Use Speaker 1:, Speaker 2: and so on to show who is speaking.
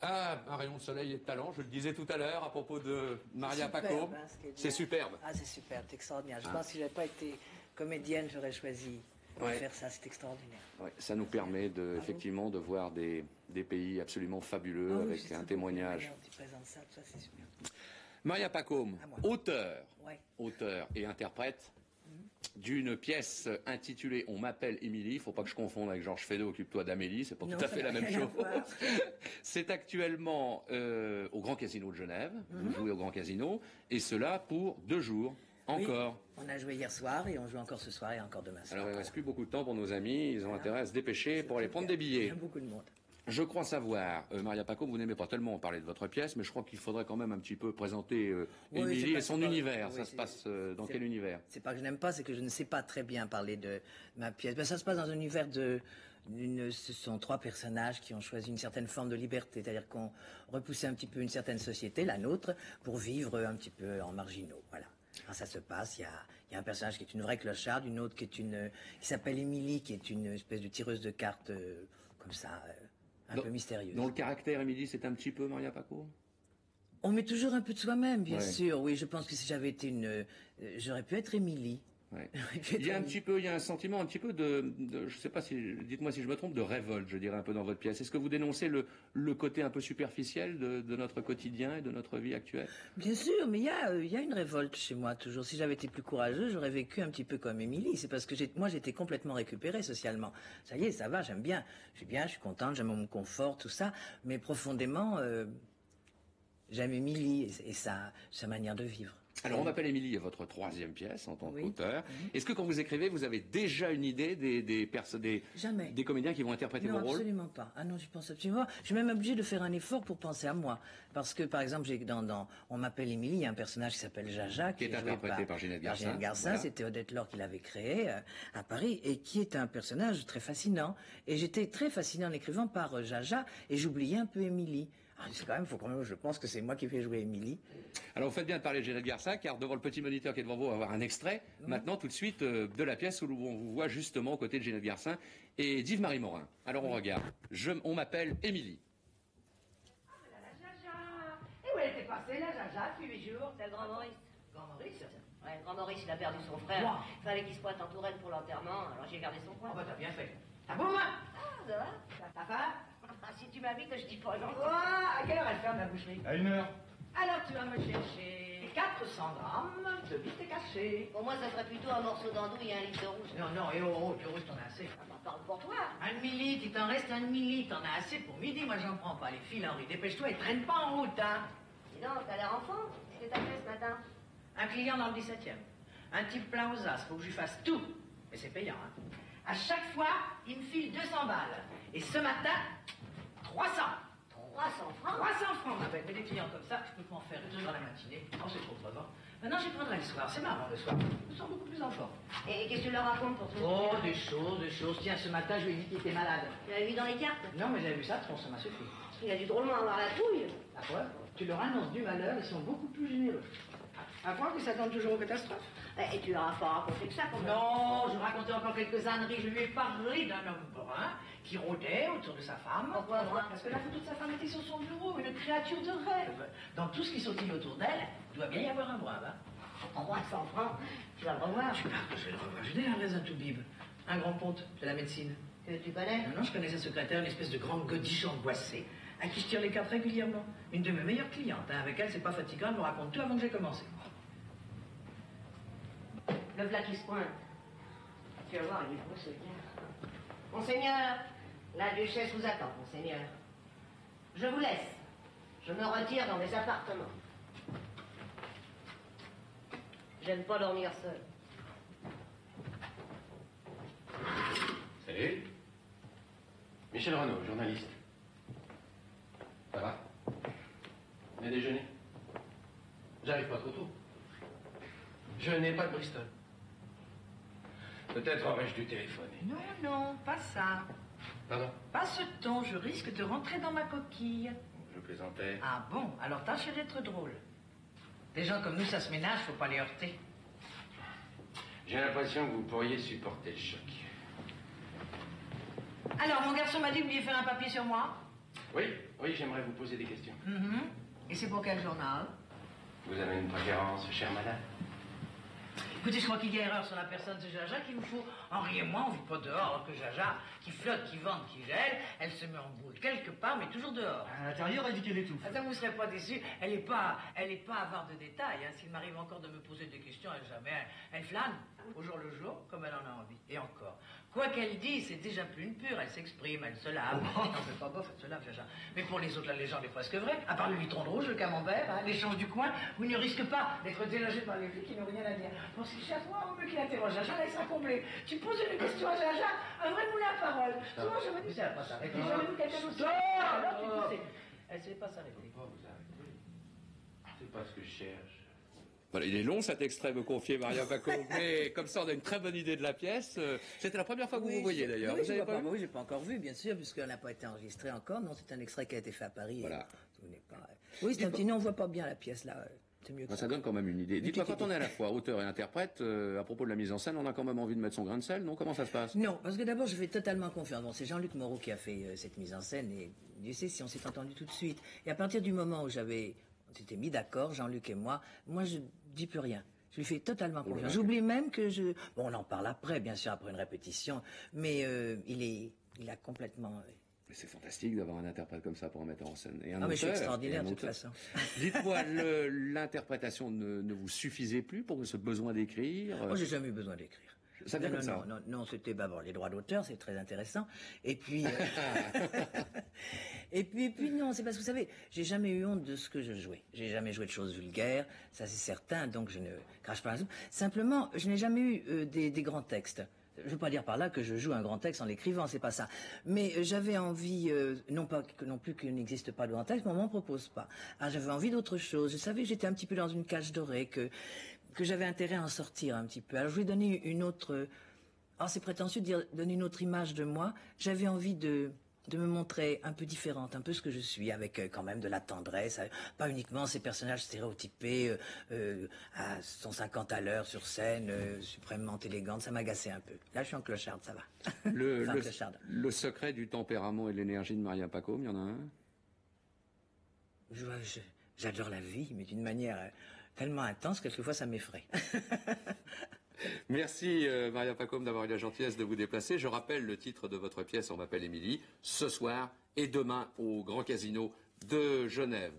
Speaker 1: Ah, un rayon de soleil et de talent, je le disais tout à l'heure à propos de Maria
Speaker 2: Superbe,
Speaker 1: Paco.
Speaker 2: hein, ce qu'elle dit.
Speaker 1: C'est superbe.
Speaker 2: Ah, c'est superbe, c'est extraordinaire. Je pense que si je n'avais pas été comédienne, j'aurais choisi de
Speaker 1: Ouais.
Speaker 2: faire ça, c'est extraordinaire.
Speaker 1: Ouais, ça nous permet effectivement de voir des pays absolument fabuleux
Speaker 2: Ah oui,
Speaker 1: avec
Speaker 2: c'est
Speaker 1: un
Speaker 2: très
Speaker 1: témoignage.
Speaker 2: beau, tu présentes ça, tout ça, c'est super.
Speaker 1: Maria Pacôme,
Speaker 2: À moi. Ouais.
Speaker 1: auteur et interprète d'une pièce intitulée On m'appelle Émilie. Il ne faut pas que je confonde avec Georges Feydeau, occupe-toi d'Amélie, c'est pas
Speaker 2: Non,
Speaker 1: tout à
Speaker 2: ça
Speaker 1: fait la
Speaker 2: n'a
Speaker 1: même
Speaker 2: rien à
Speaker 1: chose.
Speaker 2: voir.
Speaker 1: C'est actuellement au Grand Casino de Genève. Vous jouez au Grand Casino, et cela pour 2 jours. Encore.
Speaker 2: Oui, on a joué hier soir et on joue encore ce soir et encore demain soir.
Speaker 1: Alors il ne reste plus beaucoup de temps pour nos amis, ils ont intérêt à se dépêcher pour aller prendre des
Speaker 2: Il y
Speaker 1: billets.
Speaker 2: a beaucoup de monde.
Speaker 1: Je crois savoir, Maria Pacôme, vous n'aimez pas tellement parler de votre pièce, mais je crois qu'il faudrait quand même un petit peu présenter
Speaker 2: Oui,
Speaker 1: Émilie et son univers.
Speaker 2: oui,
Speaker 1: Ça se passe dans quel univers?
Speaker 2: C'est pas que je n'aime pas, c'est que je ne sais pas très bien parler de ma pièce. Ben, ça se passe dans un univers ce sont 3 personnages qui ont choisi une certaine forme de liberté, c'est-à-dire qu'on repoussait un petit peu une certaine société, la nôtre, pour vivre un petit peu en marginaux. Voilà. Alors ça se passe, il y a un personnage qui est une vraie clocharde, une autre qui s'appelle Émilie, qui est une espèce de tireuse de cartes comme ça, un peu mystérieuse.
Speaker 1: Dans le caractère, Émilie, c'est un petit peu Maria Pacôme?
Speaker 2: On met toujours un peu de soi-même, bien
Speaker 1: Ouais.
Speaker 2: sûr. Oui, je pense que si j'avais été j'aurais pu être Émilie.
Speaker 1: Ouais. Il y a un petit peu, il y a un sentiment un petit peu je sais pas si, dites-moi si je me trompe, de révolte, je dirais un peu dans votre pièce. Est-ce que vous dénoncez le côté un peu superficiel de notre quotidien et de notre vie actuelle?
Speaker 2: Bien sûr, mais il y a une révolte chez moi toujours. Si j'avais été plus courageux, j'aurais vécu un petit peu comme Émilie. C'est parce que moi j'étais complètement récupérée socialement. Ça y est, ça va, j'aime bien. Je suis contente, j'aime mon confort, tout ça. Mais profondément, j'aime Émilie et sa manière de vivre.
Speaker 1: Alors, On m'appelle Émilie est votre 3e pièce en tant
Speaker 2: Oui.
Speaker 1: qu'auteur. Est-ce que quand vous écrivez, vous avez déjà une idée
Speaker 2: Jamais.
Speaker 1: des comédiens qui vont interpréter
Speaker 2: Non,
Speaker 1: vos rôles?
Speaker 2: absolument pas. Ah non, j'y pense absolument pas. Je suis même obligée de faire un effort pour penser à moi. Parce que, par exemple, dans On m'appelle Émilie, il y a un personnage qui s'appelle Jaja.
Speaker 1: Qui est interprété par Ginette Garcin. Voilà.
Speaker 2: C'était Odette Laure qui l'avait créé à Paris et qui est un personnage très fascinant. Et j'étais très fascinée en écrivant par Jaja et j'oubliais un peu Émilie. Ah, c'est quand même, je pense que c'est moi qui fais jouer Émilie.
Speaker 1: Alors, vous faites bien de parler de Ginette Garcin, car devant le petit moniteur qui est devant vous, on va avoir un extrait, maintenant, tout de suite, de la pièce où on vous voit justement aux côtés de Ginette Garcin et d'Yves-Marie Morin. Alors, on regarde. On m'appelle Émilie.
Speaker 3: Ah, la Jaja. Et où elle était passée, la Jaja, depuis 8 jours?
Speaker 4: C'est le Grand Maurice.
Speaker 3: Grand Maurice?
Speaker 4: Ouais, le Grand Maurice, il a perdu son frère.
Speaker 3: Wow.
Speaker 4: Il fallait qu'il se pointe en Touraine pour l'enterrement, alors j'ai gardé son
Speaker 3: Oh,
Speaker 4: coin.
Speaker 3: bah, t'as bien fait. Ah bon, hein?
Speaker 4: Ah, ça va?
Speaker 3: Ta femme?
Speaker 4: Ah, si tu m'invites, je dis pas non.
Speaker 3: Oh, à quelle heure elle ferme la boucherie?
Speaker 5: À 1 heure.
Speaker 3: Alors, tu vas me chercher 400 grammes de bite cachée.
Speaker 4: Pour moi, ça serait plutôt un morceau d'andouille et un litre de rouge.
Speaker 3: Non, non, et oh, du rouge, t'en as assez.
Speaker 4: Ah, bah, parle pour toi.
Speaker 3: Un demi-litre, il t'en reste un demi-litre, t'en as assez pour midi, moi j'en prends pas. Les filles, Henri, dépêche-toi et traîne pas en route, hein.
Speaker 4: Dis donc, t'as l'air enfant. Qu'est-ce que t'as fait ce matin?
Speaker 3: Un client dans le 17e. Un type plein aux as, faut que je lui fasse tout. Mais c'est payant, hein. À chaque fois, il me file 200 balles. Et ce matin, 300.
Speaker 4: 300 francs?
Speaker 3: 300 francs, ma belle. Mais des clients comme ça, je peux m'en faire 2 dans la matinée. Oh, c'est trop crevant. Maintenant, j'y prendrai le soir. C'est marrant, le soir. Nous sommes beaucoup plus en forme.
Speaker 4: Et qu'est-ce que tu leur racontes pour tout
Speaker 3: Oh, des choses. Tiens, ce matin, je lui ai dit qu'il était malade.
Speaker 4: Tu l'as vu dans les cartes?
Speaker 3: Non, mais j'avais vu ça, ça m'a suffi.
Speaker 4: Il a dû drôlement avoir la trouille.
Speaker 3: À quoi? Tu leur annonces du malheur, ils sont beaucoup plus généreux. À quoi qu'ils s'attendent toujours aux catastrophes?
Speaker 4: Et tu leur as pas raconté que ça, quand même.
Speaker 3: Non, je racontais encore quelques âneries. Je lui ai parlé d'un homme brun qui rôdait autour de sa femme.
Speaker 4: Pourquoi brun?
Speaker 3: Parce que la photo de sa femme était sur son bureau, une créature de rêve. Dans tout ce qui sautille autour d'elle, il doit bien y avoir un brun, hein?
Speaker 4: 300 francs, tu vas le revoir.
Speaker 3: Je vais le revoir. Je n'ai un raisin tout bib. Un grand ponte de la médecine.
Speaker 4: Que tu connais?
Speaker 3: Non, je connais sa secrétaire, une espèce de grande godiche angoissée, à qui je tire les cartes régulièrement. Une de mes meilleures clientes. Hein. Avec elle, c'est pas fatigant, elle me raconte tout avant que j'ai commencé.
Speaker 4: Le v'là qui se pointe. Tu vas voir, il est beau ce gars. Monseigneur, la duchesse vous attend, monseigneur. Je vous laisse. Je me retire dans mes appartements. J'aime pas dormir seul.
Speaker 5: Salut. Michel Renaud, journaliste. Ça va? On a déjeuné? J'arrive pas trop tôt. Je n'ai pas de Bristol. Peut-être aurais-je dû téléphoner.
Speaker 3: Non, non, pas ça.
Speaker 5: Pardon?
Speaker 3: Pas ce ton, je risque de rentrer dans ma coquille.
Speaker 5: Je plaisantais.
Speaker 3: Ah bon, alors tâchez d'être drôle. Des gens comme nous, ça se ménage, faut pas les heurter.
Speaker 5: J'ai l'impression que vous pourriez supporter le choc.
Speaker 3: Alors, mon garçon m'a dit que vous vouliez faire un papier sur moi.
Speaker 5: Oui, j'aimerais vous poser des questions.
Speaker 3: Et c'est pour quel journal?
Speaker 5: Vous avez une préférence, chère madame?
Speaker 3: Écoutez, je crois qu'il y a erreur sur la personne de Jaja, qu'il nous faut. Henri et moi, on ne vit pas dehors, alors que Jaja, qui flotte, qui vente, qui gèle, elle se met en boule quelque part, mais toujours dehors.
Speaker 6: À l'intérieur, elle dit qu'elle étouffe.
Speaker 3: Attends, vous ne serez pas déçus, elle n'est pas avare de détails. Hein. S'il m'arrive encore de me poser des questions, elle flâne au jour le jour, comme elle en a envie. Et encore. Quoi qu'elle dise, c'est déjà plus une pure, elle s'exprime, elle se lave. Non, c'est pas bof, elle se lave, Jaja. Mais pour les autres, la légende est presque vraie. À part le litron de rouge, le camembert, hein, l'échange du coin, vous ne risquez pas d'être délogé par les flics qui n'ont rien à dire. Bon, si chaque fois, on veut qu'il interroge Jaja, là, il sera comblé. Tu poses une question à Jaja, un vrai moulin à parole. Souvent, je me dis, ça va pas s'arrêter. J'aurais vu quelqu'un d'autre. Alors, tu poussais. Elle ne sait pas s'arrêter.
Speaker 5: Pas vous arrêter. C'est pas ce que je cherche.
Speaker 1: Voilà, il est long cet extrait, me confier Maria Pacôme, mais comme ça on a une très bonne idée de la pièce. C'était la première fois que vous vous voyez d'ailleurs.
Speaker 2: Oui,
Speaker 1: Vous avez pas vu?
Speaker 2: oui, j'ai pas encore vu, bien sûr, puisqu'elle n'a pas été enregistrée encore. Non, c'est un extrait qui a été fait à Paris.
Speaker 1: Voilà.
Speaker 2: Oui, c'est un petit nom, on voit pas bien la pièce là. C'est mieux que
Speaker 1: Ça donne quand même une idée. Dites-moi, quand on est à la fois auteur et interprète, à propos de la mise en scène, on a quand même envie de mettre son grain de sel, non? Comment ça se passe?
Speaker 2: Non, parce que d'abord, je fais totalement confiance. Bon, c'est Jean-Luc Moreau qui a fait cette mise en scène, et Dieu sait si on s'est entendu tout de suite. Et à partir du moment où on s'était mis d'accord, Jean-Luc et moi je dis plus rien. Je lui fais totalement confiance. J'oublie même que Bon, on en parle après, bien sûr, après une répétition, mais il a complètement...
Speaker 1: Mais c'est fantastique d'avoir un interprète comme ça pour un metteur en scène. Et un
Speaker 2: mais je suis
Speaker 1: auteur,
Speaker 2: extraordinaire de toute
Speaker 1: auteur.
Speaker 2: façon.
Speaker 1: Dites-moi, l'interprétation ne vous suffisait plus pour ce besoin d'écrire?
Speaker 2: Moi, j'ai jamais eu besoin d'écrire.
Speaker 1: Ça vient comme ça.
Speaker 2: Non, c'était bon, les droits d'auteur, c'est très intéressant. Et puis, et puis non, c'est parce que vous savez, j'ai jamais eu honte de ce que je jouais. J'ai jamais joué de choses vulgaires, ça c'est certain. Donc je ne crache pas la soupe. Simplement, je n'ai jamais eu des grands textes. Je ne veux pas dire par là que je joue un grand texte en l'écrivant, c'est pas ça. Mais j'avais envie, non plus qu'il n'existe pas de grand texte, mais on m'en propose pas. Alors j'avais envie d'autre chose. Je savais que j'étais un petit peu dans une cage dorée, que j'avais intérêt à en sortir un petit peu. Alors je voulais donner une autre... Alors c'est prétentieux de dire donner une autre image de moi. J'avais envie de me montrer un peu différente, un peu ce que je suis, avec quand même de la tendresse, pas uniquement ces personnages stéréotypés à 150 à l'heure sur scène, suprêmement élégantes, ça m'agaçait un peu. Là, je suis en clocharde, ça va.
Speaker 1: Le secret du tempérament et de l'énergie de Maria Pacôme, il y en a un?
Speaker 2: J'adore la vie, mais d'une manière tellement intense, quelquefois ça m'effraie.
Speaker 1: Merci Maria Pacôme d'avoir eu la gentillesse de vous déplacer. Je rappelle le titre de votre pièce, On m'appelle Émilie, ce soir et demain au Grand Casino de Genève.